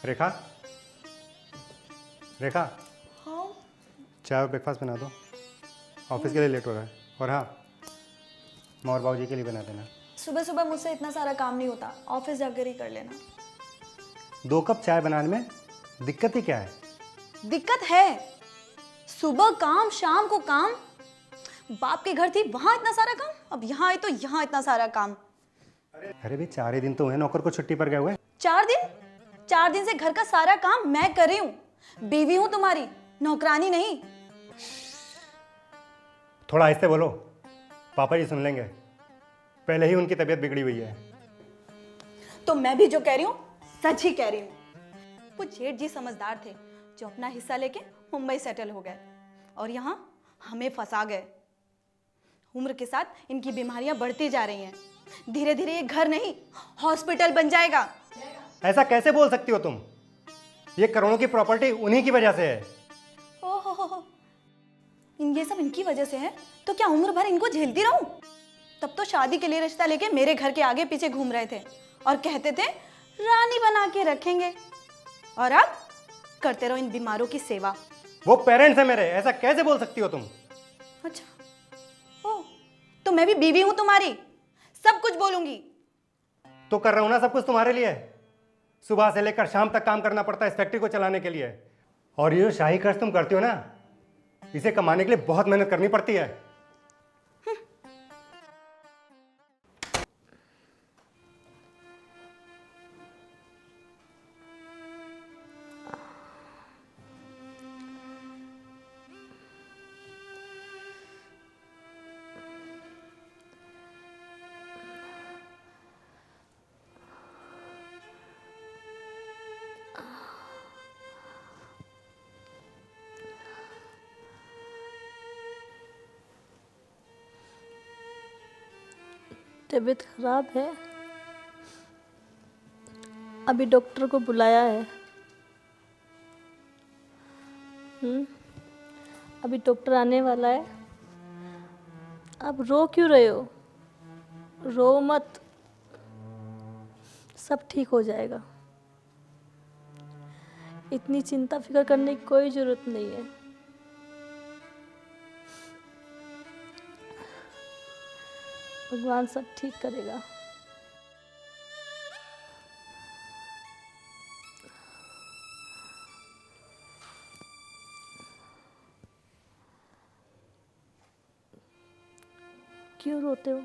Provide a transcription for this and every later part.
रेखा, रेखा, हाँ। चाय और ब्रेकफास्ट बना दो, ऑफिस के लिए लेट हो रहा है। और हाँ, माँ और बाबूजी के लिए बना देना। सुबह सुबह मुझसे इतना सारा काम नहीं होता, ऑफिस जाकर ही कर लेना। 2 कप चाय बनाने में दिक्कत ही क्या है? दिक्कत है, सुबह काम शाम को काम। बाप के घर थी वहां इतना सारा काम, अब यहाँ आई तो यहाँ इतना सारा काम। अरे भाई 4 ही दिन तो हुए नौकर को छुट्टी पर गए हुए। 4 दिन से घर का सारा काम मैं कर रही हूँ। बीवी हूँ तुम्हारी, नौकरानी नहीं। थोड़ा आहिस्ते बोलो, पापा जी सुन लेंगे। पहले ही उनकी तबीयत बिगड़ी हुई है। तो मैं भी जो कह रही हूँ सच ही कह रही हूँ। वो जेठ जी समझदार थे जो अपना हिस्सा लेके मुंबई सेटल हो गए और यहाँ हमें फंसा गए। उम्र के साथ इनकी बीमारियां बढ़ती जा रही हैं। धीरे धीरे ये घर नहीं हॉस्पिटल बन जाएगा। ऐसा कैसे बोल सकती हो तुम? ये करोड़ों की प्रॉपर्टी उन्हीं की वजह से है। ओहो, ये सब इनकी वजह से है तो क्या उम्र भर इनको झेलती रहूं? तब तो शादी के लिए रिश्ता लेके मेरे घर के आगे पीछे घूम रहे थे और कहते थे रानी बना के रखेंगे, और अब करते रहो इन बीमारों की सेवा। वो पेरेंट्स है मेरे, ऐसा कैसे बोल सकती हो तुम? अच्छा, ओ, तो मैं भी बीवी हूं तुम्हारी, सब कुछ बोलूंगी। तो कर रहा हूं ना सब कुछ तुम्हारे लिए। सुबह से लेकर शाम तक काम करना पड़ता है इस फैक्ट्री को चलाने के लिए। और ये जो शाही खर्च तुम करती हो ना, इसे कमाने के लिए बहुत मेहनत करनी पड़ती है। तबीयत खराब है, अभी डॉक्टर को बुलाया है। अभी डॉक्टर आने वाला है। आप रो क्यों रहे हो? रो मत, सब ठीक हो जाएगा। इतनी चिंता फिक्र करने की कोई ज़रूरत नहीं है। भगवान सब ठीक करेगा। क्यों रोते हो?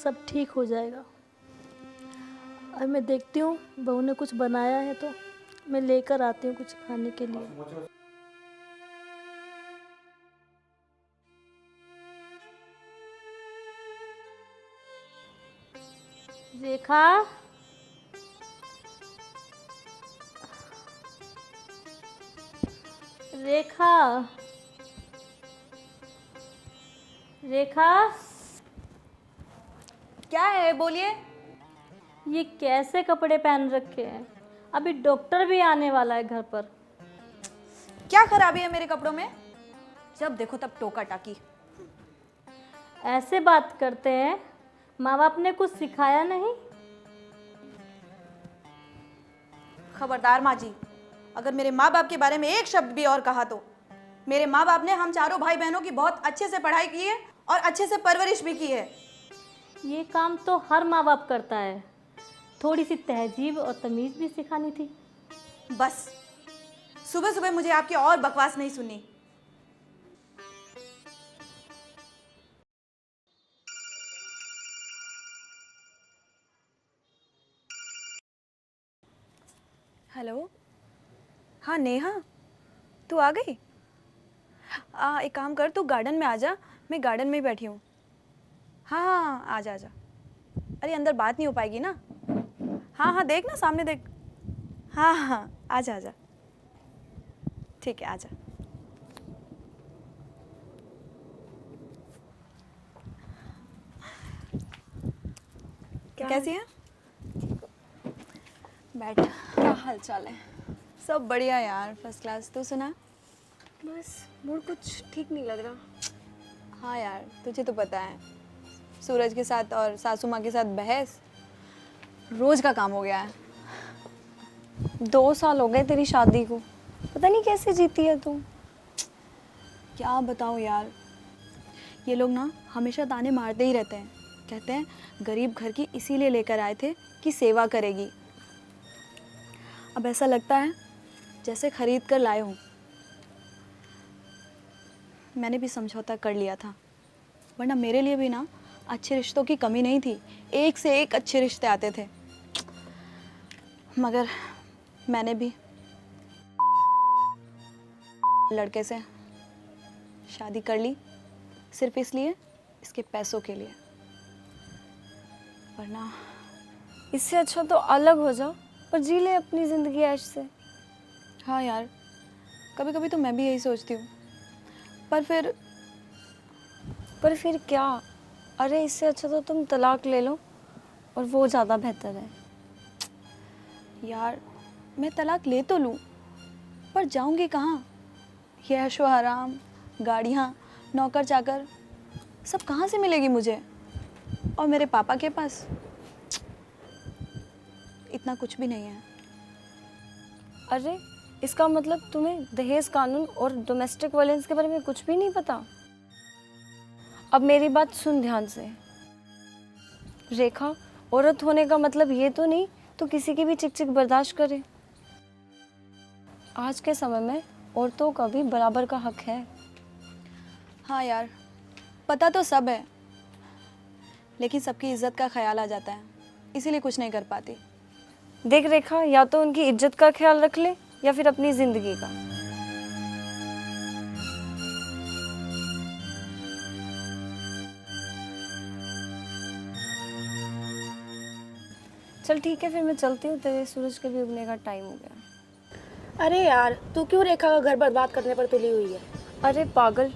सब ठीक हो जाएगा। अब मैं देखती हूँ बहू ने कुछ बनाया है तो मैं लेकर आती हूँ कुछ खाने के लिए। रेखा, रेखा, रेखा, क्या है बोलिए। ये कैसे कपड़े पहन रखे हैं? अभी डॉक्टर भी आने वाला है घर पर। क्या खराबी है मेरे कपड़ों में? जब देखो तब टोका टाकी। ऐसे बात करते हैं, माँ बाप ने कुछ सिखाया नहीं? खबरदार माँ जी, अगर मेरे माँ बाप के बारे में एक शब्द भी और कहा तो। मेरे माँ बाप ने हम चारों भाई बहनों की बहुत अच्छे से पढ़ाई की है और अच्छे से परवरिश भी की है। ये काम तो हर माँ बाप करता है। थोड़ी सी तहजीब और तमीज़ भी सिखानी थी। बस सुबह सुबह मुझे आपकी और बकवास नहीं सुननी। हेलो, हाँ नेहा, तू आ गई? एक काम कर, तू गार्डन में आ जा, मैं गार्डन में ही बैठी हूँ। हाँ हाँ हाँ, आ जा आ जा। अरे अंदर बात नहीं हो पाएगी ना। हाँ हाँ देख ना, सामने देख। हाँ हाँ आ जा आ जा। ठीक है आ जा। कैसी है? बैठ। क्या हाल चाल है? सब बढ़िया यार, फर्स्ट क्लास। तू सुना? बस मूड कुछ ठीक नहीं लग रहा। हाँ यार, तुझे तो पता है सूरज के साथ और सासू माँ के साथ बहस रोज का काम हो गया है। 2 साल हो गए तेरी शादी को, पता नहीं कैसे जीती है तू। क्या बताऊँ यार, ये लोग ना हमेशा ताने मारते ही रहते हैं। कहते हैं गरीब घर की इसीलिए लेकर आए थे कि सेवा करेगी। अब ऐसा लगता है जैसे खरीद कर लाए हों। मैंने भी समझौता कर लिया था, वरना मेरे लिए भी ना अच्छे रिश्तों की कमी नहीं थी। एक से एक अच्छे रिश्ते आते थे, मगर मैंने भी लड़के से शादी कर ली सिर्फ इसलिए, इसके पैसों के लिए। वरना इससे अच्छा तो अलग हो जाओ और जी ले अपनी ज़िंदगी ऐश से। हाँ यार, कभी कभी तो मैं भी यही सोचती हूँ, पर फिर क्या? अरे इससे अच्छा तो तुम तलाक ले लो और वो ज़्यादा बेहतर है। यार मैं तलाक ले तो लूँ, पर जाऊँगी कहाँ? ये ऐशो आराम, गाड़ियाँ, नौकर चाकर सब कहाँ से मिलेगी मुझे? और मेरे पापा के पास इतना कुछ भी नहीं है। अरे इसका मतलब तुम्हें दहेज कानून और डोमेस्टिक वायलेंस के बारे में कुछ भी नहीं पता। अब मेरी बात सुन ध्यान से। रेखा, औरत होने का मतलब ये तो नहीं तो किसी की भी चिक चिक बर्दाश्त करे। आज के समय में औरतों का भी बराबर का हक है। हाँ यार, पता तो सब है, लेकिन सबकी इज्जत का ख्याल आ जाता है, इसीलिए कुछ नहीं कर पाती। देख रेखा, या तो उनकी इज्जत का ख्याल रख ले या फिर अपनी जिंदगी का। चल ठीक है, फिर मैं चलती हूँ, तेरे सूरज के भी उगने का टाइम हो गया। अरे यार, तू क्यों रेखा का घर बर्बाद करने पर तुली हुई है? अरे पागल,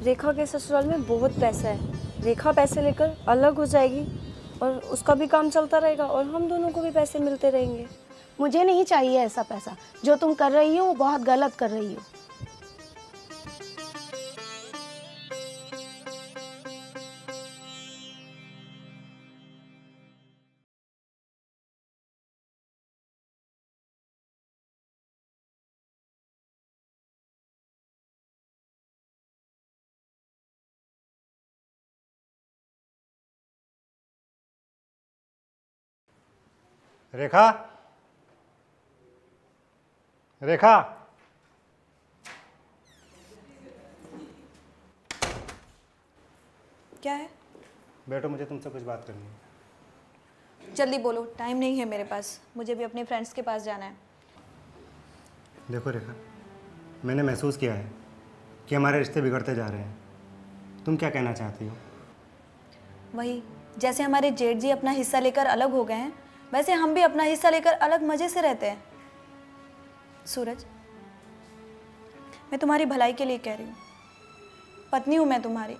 रेखा के ससुराल में बहुत पैसा है। रेखा पैसे लेकर अलग हो जाएगी और उसका भी काम चलता रहेगा और हम दोनों को भी पैसे मिलते रहेंगे। मुझे नहीं चाहिए ऐसा पैसा। जो तुम कर रही हो वो बहुत गलत कर रही हो। रेखा, रेखा, क्या है? बेटो मुझे तुमसे कुछ बात करनी है। जल्दी बोलो, टाइम नहीं है मेरे पास, मुझे भी अपने फ्रेंड्स के पास जाना है। देखो रेखा, मैंने महसूस किया है कि हमारे रिश्ते बिगड़ते जा रहे हैं। तुम क्या कहना चाहती हो? वही, जैसे हमारे जेठ जी अपना हिस्सा लेकर अलग हो गए हैं, वैसे हम भी अपना हिस्सा लेकर अलग मज़े से रहते हैं। सूरज, मैं तुम्हारी भलाई के लिए कह रही हूँ, पत्नी हूँ मैं तुम्हारी।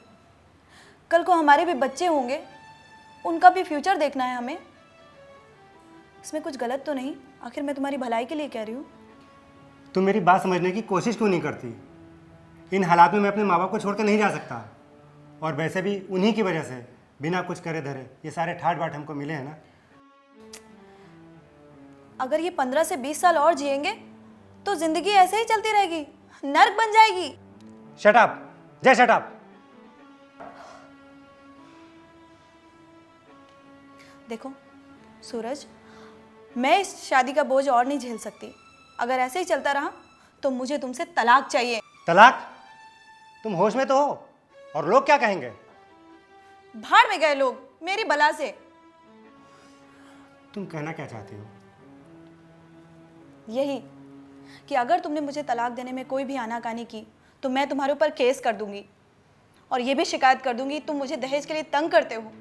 कल को हमारे भी बच्चे होंगे, उनका भी फ्यूचर देखना है हमें। इसमें कुछ गलत तो नहीं? आखिर मैं तुम्हारी भलाई के लिए कह रही हूँ। तुम मेरी बात समझने की कोशिश क्यों नहीं करती? इन हालात में मैं अपने माँ बाप को छोड़कर नहीं जा सकता, और वैसे भी उन्हीं की वजह से बिना कुछ करे धरे ये सारे ठाट बाट हमको मिले हैं ना। अगर ये 15 से 20 साल और जिएंगे तो जिंदगी ऐसे ही चलती रहेगी, नर्क बन जाएगी। शट अप, जय शट अप। देखो सूरज, मैं इस शादी का बोझ और नहीं झेल सकती। अगर ऐसे ही चलता रहा तो मुझे तुमसे तलाक चाहिए। तलाक? तुम होश में तो हो? और लोग क्या कहेंगे? भाड़ में गए लोग मेरी बला से। तुम कहना क्या चाहती हो? यही कि अगर तुमने मुझे तलाक देने में कोई भी आनाकानी की तो मैं तुम्हारे ऊपर केस कर दूंगी, और ये भी शिकायत कर दूंगी तुम मुझे दहेज के लिए तंग करते हो,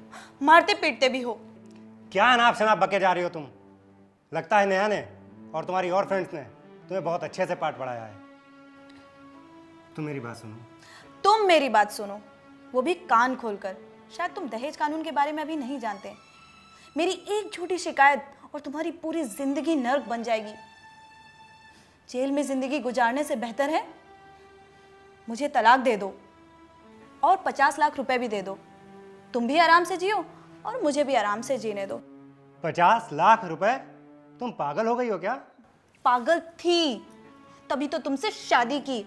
मारते पीटते भी हो। क्या अनाप शनाप बके जा रही हो तुम? लगता है नेहा ने और तुम्हारी और फ्रेंड्स ने तुम्हें बहुत अच्छे से पाठ पढ़ाया है। तुम मेरी बात सुनो। तुम मेरी बात सुनो, वो भी कान खोलकर। शायद तुम दहेज कानून के बारे में अभी नहीं जानते। मेरी एक छोटी शिकायत और तुम्हारी पूरी जिंदगी नर्क बन जाएगी। जेल में जिंदगी गुजारने से बेहतर है मुझे तलाक दे दो और 50 लाख रुपए भी दे दो। तुम भी आराम से जियो और मुझे भी आराम से जीने दो। 50 लाख रुपए? तुम पागल हो गई हो क्या? पागल थी, तभी तो तुमसे शादी की।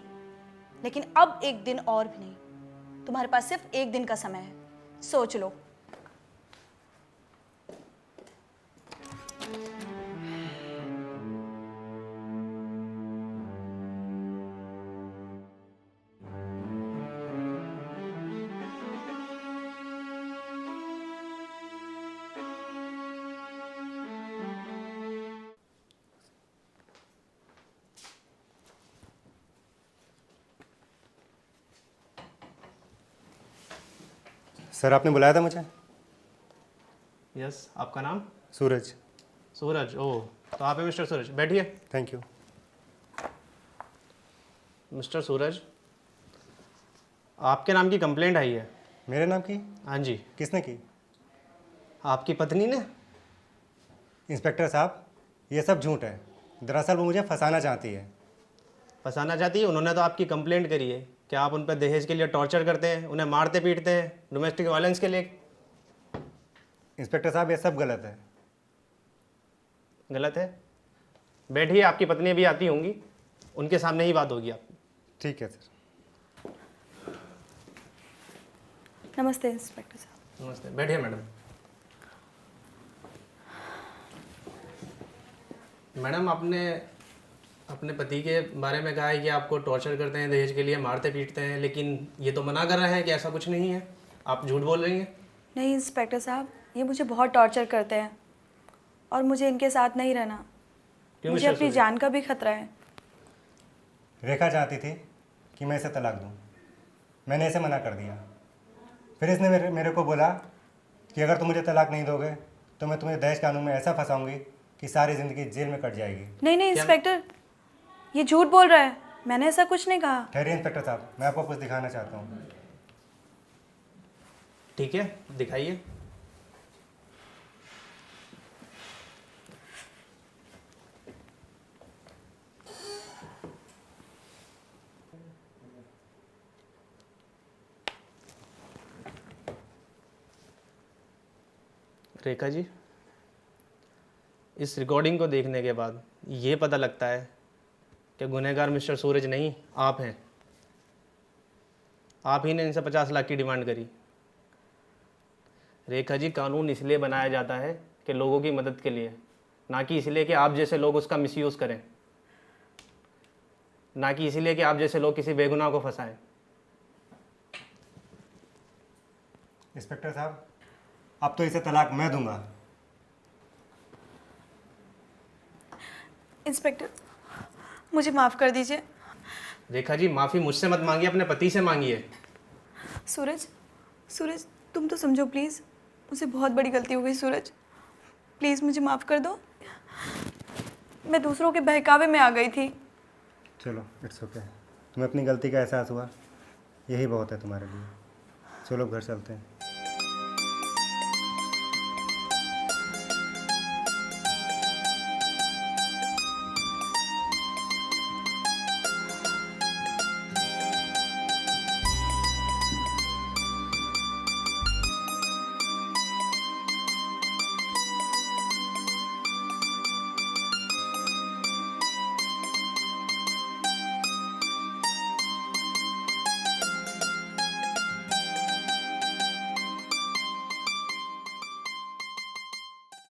लेकिन अब एक दिन और भी नहीं, तुम्हारे पास सिर्फ एक दिन का समय है, सोच लो। सर आपने बुलाया था मुझे? यस, आपका नाम? सूरज। सूरज, ओह, तो आप हैं मिस्टर सूरज, बैठिए। Thank you. मिस्टर सूरज, आपके नाम की कंप्लेंट आई है। मेरे नाम की? हाँ जी। किसने की? आपकी पत्नी ने। इंस्पेक्टर साहब, ये सब झूठ है। दरअसल वो मुझे फंसाना चाहती है। फंसाना चाहती है? उन्होंने तो आपकी कंप्लेंट करी है। क्या आप उन पर दहेज के लिए टॉर्चर करते हैं, उन्हें मारते पीटते हैं, डोमेस्टिक वायलेंस के लिए? इंस्पेक्टर साहब, ये सब गलत है। गलत है? बैठिए, आपकी पत्नी भी आती होंगी, उनके सामने ही बात होगी आपकी। ठीक है सर। नमस्ते इंस्पेक्टर साहब। नमस्ते, बैठिए मैडम। मैडम, आपने अपने पति के बारे में कहा है कि आपको टॉर्चर करते हैं, दहेज के लिए मारते पीटते हैं, लेकिन ये तो मना कर रहे हैं कि ऐसा कुछ नहीं है। आप झूठ बोल रही हैं। नहीं इंस्पेक्टर साहब, ये मुझे बहुत टॉर्चर करते हैं और मुझे इनके साथ नहीं रहना। क्यों मुझे मिस्टर अपनी सूरज? जान का भी खतरा है। रेखा चाहती थी कि मैं इसे तलाक दूं। मैंने इसे मना कर दिया। फिर इसने मेरे को बोला कि अगर तुम मुझे तलाक नहीं दोगे तो मैं तुम्हें दहेज कानून में ऐसा फंसाऊंगी कि सारी ज़िंदगी जेल में कट जाएगी। नहीं नहीं इंस्पेक्टर, ये झूठ बोल रहा है, मैंने ऐसा कुछ नहीं कहा। ठहरिए इंस्पेक्टर साहब, मैं आपको कुछ दिखाना चाहता हूँ। ठीक है, दिखाइए। रेखा जी, इस रिकॉर्डिंग को देखने के बाद ये पता लगता है कि गुनहगार मिस्टर सूरज नहीं, आप हैं। आप ही ने इनसे 50 लाख की डिमांड करी। रेखा जी, कानून इसलिए बनाया जाता है कि लोगों की मदद के लिए, ना कि इसलिए कि आप जैसे लोग उसका मिसयूज़ करें, ना कि इसलिए कि आप जैसे लोग किसी बेगुनाह को फंसाएं। इंस्पेक्टर साहब, अब तो इसे तलाक मैं दूंगा। इंस्पेक्टर, मुझे माफ़ कर दीजिए। रेखा जी, माफ़ी मुझसे मत मांगिए, अपने पति से मांगिए। सूरज, सूरज तुम तो समझो प्लीज़, मुझसे बहुत बड़ी गलती हो गई। सूरज प्लीज़ मुझे माफ़ कर दो, मैं दूसरों के बहकावे में आ गई थी। चलो, इट्स ओके। तुम्हें अपनी गलती का एहसास हुआ, यही बहुत है तुम्हारे लिए। चलो घर चलते हैं।